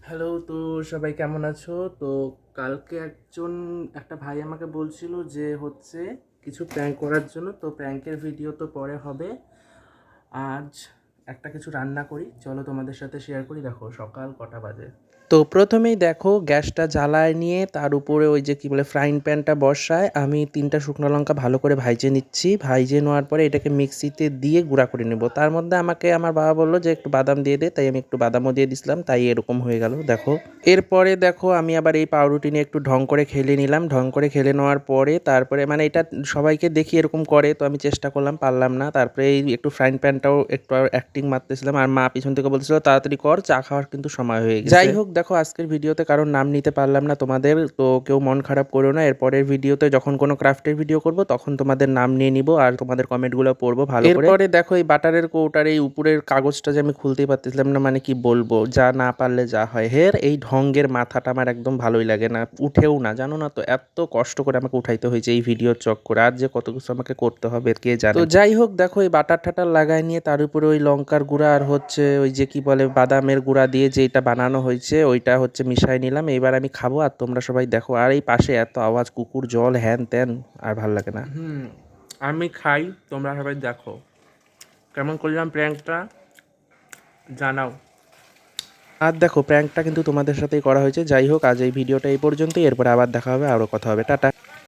Hello, তো সবাই কেমন আছো? তো কালকে একটা ভাই আমাকে বলছিল যে কিছু প্র্যাঙ্ক করার জন্য। তো প্র্যাঙ্কের ভিডিও তো পরে হবে। আজ একটা কিছু রান্না করি, চলো তোমাদের সাথে শেয়ার করি। দেখো সকাল কটা বাজে। তো প্রথমেই দেখো গ্যাসটা জ্বালায় নিয়ে তার উপরে ওই যে কি বলে ফ্রাইং প্যানটা বসায় আমি 3টা শুকনো লঙ্কা ভালো করে ভাইজে নিচ্ছি। ভাইজে নেওয়ার পরে এটাকে মিক্সিতে দিয়ে গুঁড়া করে নেব। তার মধ্যে আমাকে আমার বাবা বললো যে একটু বাদাম দিয়ে দে, তাই আমি একটু বাদামও দিয়ে দিছিলাম, তাই এরকম হয়ে গেল দেখো। এরপরে দেখো আমি আবার এই পাউরুটি নিয়ে একটু ঢং করে খেলে নিলাম। ঢং করে খেলে নেওয়ার পরে তারপরে মানে এটা সবাইকে দেখি এরকম করে, তো আমি চেষ্টা করলাম, পারলাম না। তারপরে এই একটু ফ্রাইং প্যানটাও একটু অ্যাক্টিং মারতেছিলাম, আর মা পিছন থেকে বলছিল তাড়াতাড়ি কর, চা খাওয়ার কিন্তু সময় হয়ে গেছে। যাই হোক, দেখো আজকের ভিডিওতে কারোর নাম নিতে পারলাম না তোমাদের, তো কেউ মন খারাপ করো না। এরপরের ভিডিওতে যখন কোনো ক্রাফটের ভিডিও করব তখন তোমাদের নাম নিয়ে নিব আর তোমাদের কমেন্টগুলো পড়বো ভালো করে। এরপরে দেখো এই বাটারের কৌটার এই উপরের কাগজটা যে আমি খুলতেই পারতেছিলাম না, মানে কি বলবো, যা না পারলে যা হয়। এই ঢঙ্গের মাথাটা আমার একদম ভালোই লাগে না, উঠেও না, জানো না তো। এত কষ্ট করে আমাকে উঠাইতে হয়েছে এই ভিডিওর চক্করে, আর যে কত কিছু আমাকে করতে হবে কে জানে। তো যাই হোক, দেখো এই বাটার ঠাটার লাগাই নিয়ে তার উপরে ওই লঙ্কার গুঁড়া আর ওই যে কি বলে বাদামের গুঁড়া দিয়ে যেটা বানানো হয়েছে ওইটা মিশাই নিলাম। এইবার আমি খাবো আর তোমরা সবাই দেখো। আর এই পাশে এত আওয়াজ, কুকুর জল হ্যান ত্যান, আর ভাল লাগে না। আমি খাই, তোমরা সবাই দেখো কেমন করলাম প্র্যাঙ্কটা, জানাও। আর দেখো প্র্যাঙ্কটা কিন্তু তোমাদের সাথেই করা হয়েছে। যাই হোক, আজ এই ভিডিওটা এই পর্যন্তই, এরপরে আবার দেখা হবে, আরও কথা হবে, টাটা।